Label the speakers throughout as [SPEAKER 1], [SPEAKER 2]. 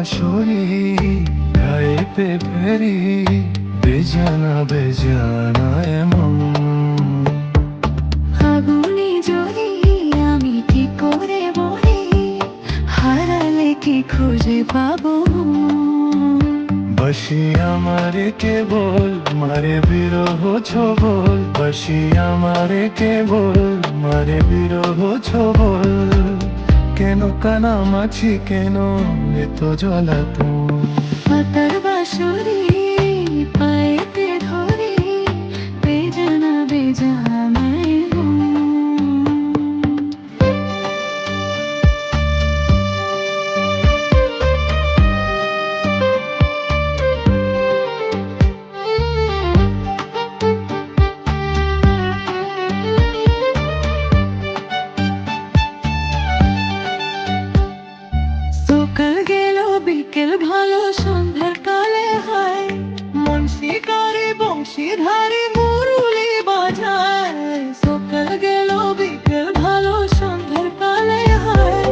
[SPEAKER 1] বাঁশরি গায়ে ফেরি বেজানা বেজানা এমন
[SPEAKER 2] আগুনে জ্বলি আমি কি করে বলি, হারালে কি খুঁজে পাবো।
[SPEAKER 1] বাঁশি আমারে কেবল মারে বিরহ ছবল, বাঁশি আমারে কেবল মারে বিরহ ছবল। কেন কানামাছি কেন এত জ্বালাতন।
[SPEAKER 2] পাতার বাঁশরি পায়েতে ধরি বেজানা বেজানা এমন। সকাল গেল বিকেল ভালো সন্ধ্যার কালে হয়, মন শিকারে বংশীধারে মুরুলি বাজায়। সকাল গেল বিকেল ভালো সন্ধ্যার কালে হয়,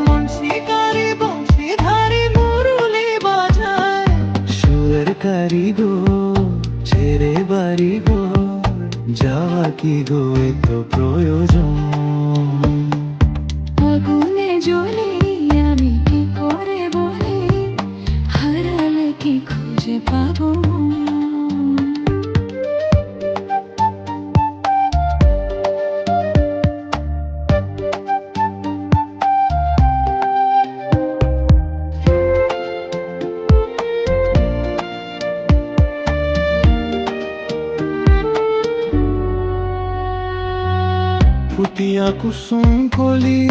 [SPEAKER 2] মন শিকারে বংশীধারে মুরুলি বাজায়।
[SPEAKER 1] সুরের কারিগর ছেড়ে বাড়ি ঘর যাওয়া কি গো এত প্রয়োজন।
[SPEAKER 2] আগুনে জ্বলি আমি কি করে বলি, হারালে কি খুঁজে পাবো।
[SPEAKER 1] ফুটিয়া কুসুম কলি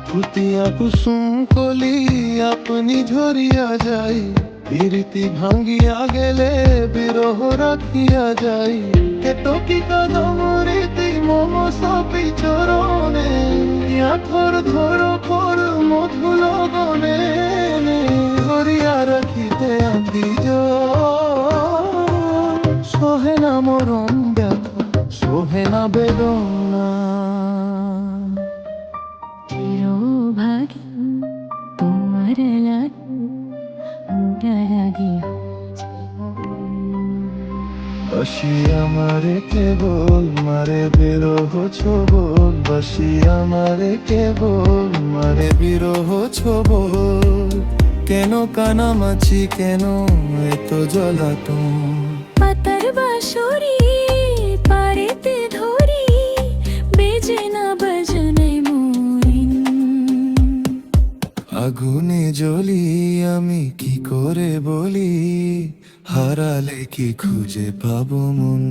[SPEAKER 1] ফুটিয়া কুসুম কলি আপনি ঝরিয়া যাই, প্রীতি ভাঙ্গিয়া গেলে বিরহ রাখিয়া যাই। কেতকি কদম রীতি মম সপি চরণে, থর থর কর মধু লগনে করিয়া রাখিতে আতি সোহে না মরণ ব্যথা সোহে না বেদনা।
[SPEAKER 2] চিরভাগী তোমার লাগে মুরারি
[SPEAKER 1] বাঁশি আমারে কেবল মারে বিরহ ছবল, বাঁশি আমারে কেবল মারে বিরহ ছবল। কেন কানামাছি কেন এত জ্বালাতন।
[SPEAKER 2] পাতার বাঁশরি পাড়েতে ধরি বেজে না বাজানাই মরিন।
[SPEAKER 1] আগুনে জ্বলি আমি কি করে বলি, হারালে কি খুঁজে পাবো মন।